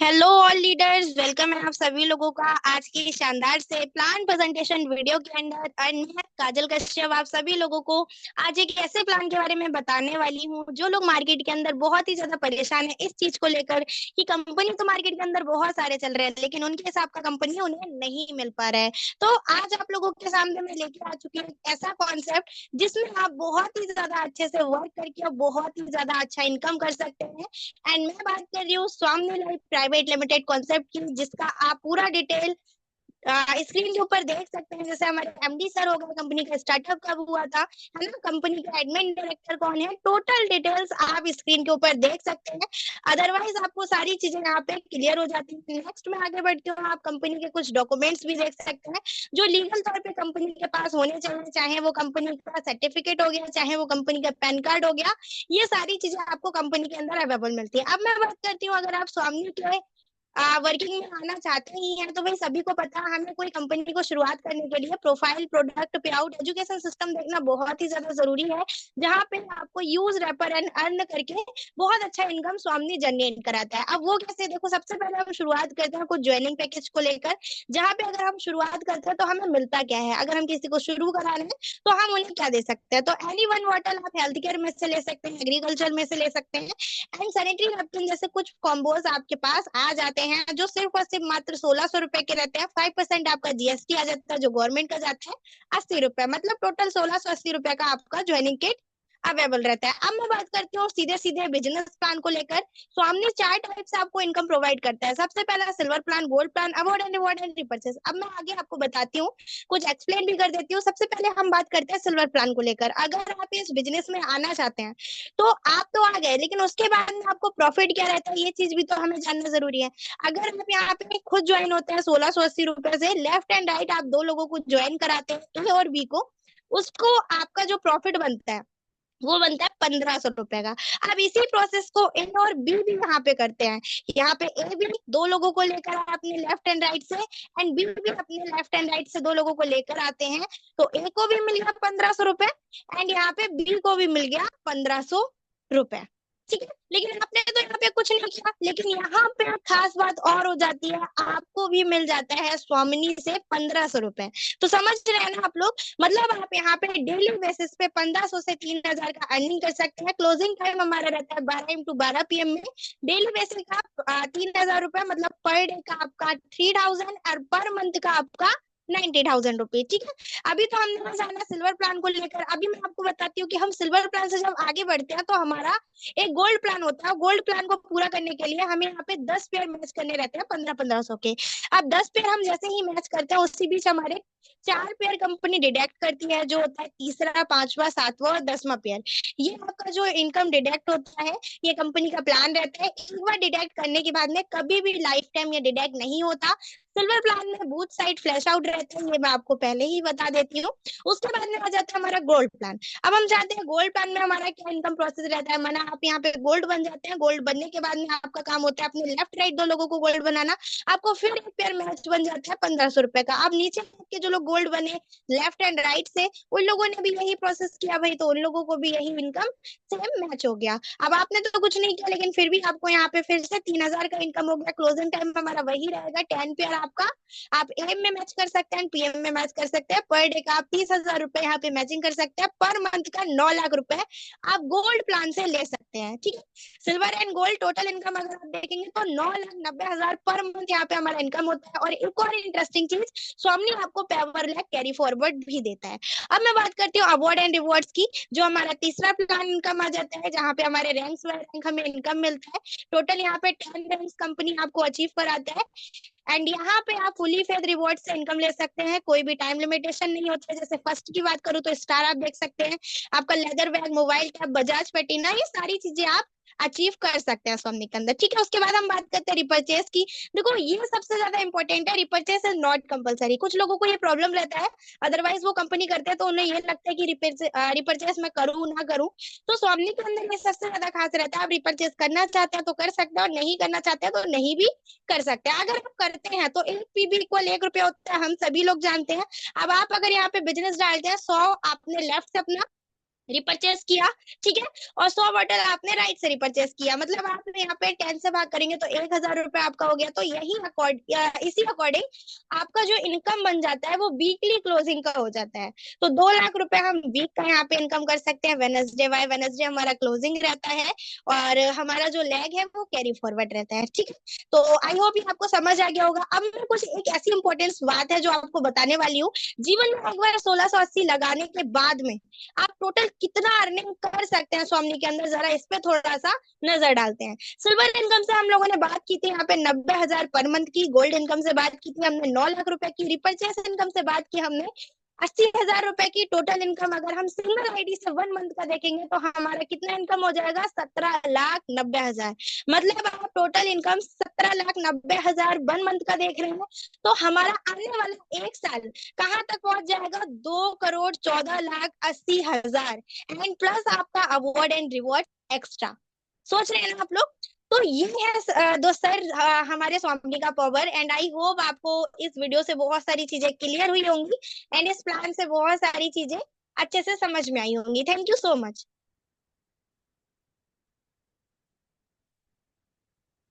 Hello all leaders, welcome है आप सभी लोगों का आज की शानदार से प्लान प्रेजेंटेशन वीडियो के अंदर। और मैं काजल कश्यप आप सभी लोगों को आज एक ऐसे प्लान के बारे में बताने वाली हूँ जो लोग मार्केट के अंदर बहुत ही ज्यादा परेशान है इस चीज को लेकर कि कंपनी तो मार्केट के अंदर बहुत सारे चल रहे हैं लेकिन उनके हिसाब का कंपनी उन्हें नहीं मिल पा रहा है। तो आज आप लोगों के सामने मैं लेके आ चुकी हूँ एक ऐसा कॉन्सेप्ट जिसमें आप बहुत ही ज्यादा अच्छे से वर्क करके और बहुत ही ज्यादा अच्छा इनकम कर सकते हैं। एंड मैं बात कर रही हूँ स्वामी लाइफ प्राइवेट लिमिटेड कॉन्सेप्ट की, जिसका आप पूरा डिटेल स्क्रीन के ऊपर देख सकते हैं। जैसे हमारे एमडी सर हो गए, कंपनी का स्टार्टअप कब हुआ था, है ना, कंपनी का एडमिन डायरेक्टर कौन है, टोटल डिटेल्स आप स्क्रीन के ऊपर देख सकते हैं। अदरवाइज आपको सारी चीजें यहाँ पे क्लियर हो जाती है। नेक्स्ट में आगे बढ़ती हूँ, आप कंपनी के कुछ डॉक्यूमेंट्स भी देख सकते हैं जो लीगल तौर पे कंपनी के पास होने चाहिए, चाहे वो कंपनी का सर्टिफिकेट हो गया, चाहे वो कंपनी का पैन कार्ड हो गया। ये सारी चीजें आपको कंपनी के अंदर अवेलेबल मिलती है। अब मैं बात करती हूँ, अगर आप स्वामी के वर्किंग में आना चाहते ही हैं तो भाई सभी को पता है, हमें कोई कंपनी को शुरुआत करने के लिए प्रोफाइल, प्रोडक्ट, पे आउट, एजुकेशन सिस्टम देखना बहुत ही ज्यादा जरूरी है, जहाँ पे आपको यूज, रेफर एंड अर्न करके बहुत अच्छा इनकम स्वामी जनरेट कराता है। अब वो कैसे, देखो, सबसे पहले हम शुरुआत करते हैं कुछ ज्वाइनिंग पैकेज को लेकर, जहाँ पे अगर हम शुरुआत करते हैं तो हमें मिलता क्या है। अगर हम किसी को शुरू करा रहे हैं तो हम उन्हें क्या दे सकते हैं, तो एनी वन बॉटल आप हेल्थ केयर में से ले सकते हैं, एग्रीकल्चर में से ले सकते हैं, एंड सैनिटरी नैपकिन जैसे कुछ कॉम्बोज आपके पास आ जाते हैं जो सिर्फ और सिर्फ मात्र 1600 रुपए के रहते हैं। 5% आपका जीएसटी आ जाता है जो गवर्नमेंट का जाता है 80 रुपए, मतलब टोटल 1680 रुपए का आपका ज्वाइनिंग किट अवेलेबल रहता है। अब मैं बात करती हूँ सीधे सीधे बिजनेस प्लान को लेकर। स्वामी चार टाइप से आपको इनकम प्रोवाइड करता है। सबसे पहला silver plan, gold plan, award and reward and repurchase. अब मैं आगे आपको बताती हूँ, कुछ एक्सप्लेन भी कर देती हूँ। सबसे पहले हम बात करते हैं सिल्वर प्लान को लेकर। अगर आप इस बिजनेस में आना चाहते हैं तो आप तो आ गए, लेकिन उसके बाद में आपको प्रॉफिट क्या रहता है ये चीज भी तो हमें जानना जरूरी है। अगर आप यहाँ पे खुद ज्वाइन होते हैं 1680 रुपए से, लेफ्ट एंड राइट आप दो लोगों को ज्वाइन कराते हैं, ए और बी को, उसको आपका जो प्रॉफिट बनता है वो बनता है 1500 रुपए का। अब इसी प्रोसेस को ए और बी भी यहाँ पे करते हैं। यहाँ पे ए भी दो लोगों को लेकर अपने लेफ्ट एंड राइट से, एंड बी भी अपने लेफ्ट एंड राइट से दो लोगों को लेकर आते हैं। तो ए को भी मिल गया 1500 रुपए, एंड यहाँ पे बी को भी मिल गया 1500 रुपए। ठीक है, लेकिन आपने तो यहाँ पे कुछ नहीं किया, लेकिन यहाँ पे खास बात और हो जाती है, आपको भी मिल जाता है स्वामिनी से 1500 रुपए। तो समझ रहे हैं ना आप लोग, मतलब आप यहाँ पे डेली बेसिस पे 1500 से 3000 का अर्निंग कर सकते हैं। क्लोजिंग टाइम हमारा रहता है 12 into 12 PM में। डेली बेसिस का 3000 रुपए, मतलब पर डे का आपका 3000, और पर मंथ का आपका 90,000 रुपए। ठीक है, अभी तो हमने जाना सिल्वर प्लान को लेकर। अभी मैं आपको बताती हूँ कि हम सिल्वर प्लान से जब आगे बढ़ते हैं तो हमारा एक गोल्ड प्लान होता है। गोल्ड प्लान को पूरा करने के लिए हमें यहाँ पे 10 पेयर मैच करने रहते हैं 1500-1500 के। अब 10 पेयर हम जैसे ही मैच करते हैं उसी बीच हमारे 4 पेयर कंपनी डिडक्ट करती है, जो होता है तीसरा, पांचवा, सातवां और 10वां पेयर। ये आपका जो इनकम डिडक्ट होता है, ये कंपनी का प्लान रहता है। एक बार डिडक्ट करने के बाद में कभी भी लाइफ टाइम ये डिडक्ट नहीं होता। सिल्वर प्लान में बूथ साइड फ्लैश आउट रहते हैं, ये मैं आपको पहले ही बता देती हूँ। उसके बाद में आ जाता है हमारा गोल्ड प्लान। अब हम चाहते हैं गोल्ड प्लान में हमारा क्या इनकम प्रोसेस रहता है, माना आप यहाँ पे गोल्ड बन जाते हैं। गोल्ड बनने के बाद में आपका काम होता है अपने लेफ्ट राइट दो लोगों को गोल्ड बनाना। आपको फिर एक पेयर मैच बन जाता है 1500 रुपए का। अब नीचे के जो लोग गोल्ड बने लेफ्ट एंड राइट से, उन लोगों ने भी यही प्रोसेस किया भाई, तो उन लोगों को भी यही इनकम सेम मैच हो गया। अब आपने तो कुछ नहीं किया, लेकिन फिर भी आपको यहाँ पे फिर से 3000 का इनकम हो गया। क्लोजिंग टाइम हमारा वही रहेगा 10 पेयर आपका। आप एम में मैच कर सकते हैं, पीएम में मैच कर सकते हैं। पर डे का आप 30,000 रुपए यहाँ पे मैचिंग कर सकते हैं। पर मंथ का 9 लाख रुपए आप गोल्ड प्लान से ले सकते हैं। ठीक है, silver and gold total income अगर आप देखेंगे तो 9,90,000 पर मंथ यहाँ पे हमारा इनकम होता है। और एक और इंटरेस्टिंग चीज, स्वामी आपको पेवर लैक कैरी फॉरवर्ड भी देता है। अब मैं बात करती हूँ अवार्ड एंड रिवॉर्ड्स की, जो हमारा तीसरा प्लान इनकम आ जाता है, जहाँ पे हमारे रैंक्स बाय रैंक हमें इनकम मिलता है। टोटल यहाँ पे 10 रैंक्स कंपनी आपको अचीव कराता है। एंड यहाँ पे आप फुली फेड रिवॉर्ड से इनकम ले सकते हैं, कोई भी टाइम लिमिटेशन नहीं होता है। जैसे फर्स्ट की बात करूँ तो स्टार आप देख सकते हैं, आपका leather bag, mobile cap, Bajaj Platina, ये सारी चीजें आप अचीव कर सकते हैं स्वामी के अंदर। ठीक है, उसके बाद हम बात करते हैं रिपर्चेस की। देखो, ये सबसे ज्यादा इंपॉर्टेंट है, रिपर्चेस इज नॉट कंपलसरी। कुछ लोगों को ये प्रॉब्लम रहता है, अदरवाइज वो कंपनी करते हैं तो उन्हें ये लगता है कि रिपर्चेस मैं करूँ ना करूँ। तो स्वामी के अंदर ये सबसे ज्यादा खास रहता है, आप रिपर्चेस करना चाहते हैं तो कर सकते हैं, और नहीं करना चाहते हैं तो नहीं भी कर सकते हैं। अगर आप करते हैं तो एक पीबी इक्वल 1 रुपया होता है, हम सभी लोग जानते हैं। अब आप अगर यहाँ पे बिजनेस डालते हैं 100, आपने लेफ्ट से अपना रिपर्चेस किया, ठीक है, और 100 बॉटल आपने राइट से रिपर्चेस किया, मतलब आप यहाँ पे 10 से भाग करेंगे तो 1,000 रुपए आपका हो गया। तो यही इसी अकॉर्डिंग आपका जो इनकम बन जाता है वो वीकली क्लोजिंग का हो जाता है। तो 2 लाख रुपए हम वीक का यहाँ पे इनकम कर सकते हैं। वेनसडे बाय वेनसडे हमारा क्लोजिंग रहता है और हमारा जो लेग है वो कैरी फॉरवर्ड रहता है, ठीक है। तो आई होप ये आपको समझ आ गया होगा। अब मैं कुछ एक ऐसी इंपॉर्टेंट बात है जो आपको बताने वाली हूँ। जीवन में एक बार 1680 लगाने के बाद में आप टोटल कितना अर्निंग कर सकते हैं स्वामी के अंदर, जरा इस पे थोड़ा सा नजर डालते हैं। सिल्वर इनकम से हम लोगों ने बात की थी यहाँ पे 90,000 पर मंथ की, गोल्ड इनकम से बात की थी हमने 9 लाख रुपए की, रिपर्चेस इनकम से बात की हमने 80,000 रुपए की। टोटल इनकम अगर हम सिंगल आईडी से 1 मंथ का देखेंगे तो हमारा कितना इनकम हो जाएगा, 17,90,000। मतलब आप टोटल इनकम 17,90,000 1 मंथ का देख रहे हैं। तो हमारा आने वाला 1 साल कहाँ तक पहुंच जाएगा, 2,14,80,000 एंड प्लस आपका अवार्ड एंड रिवॉर्ड एक्स्ट्रा। सोच रहे हैं ना आप लोग। तो ये है दोस्तर हमारे स्वामी का पावर। एंड आई होप आपको इस वीडियो से बहुत सारी चीजें क्लियर हुई होंगी एंड इस प्लान से बहुत सारी चीजें अच्छे से समझ में आई होंगी। Thank you so much.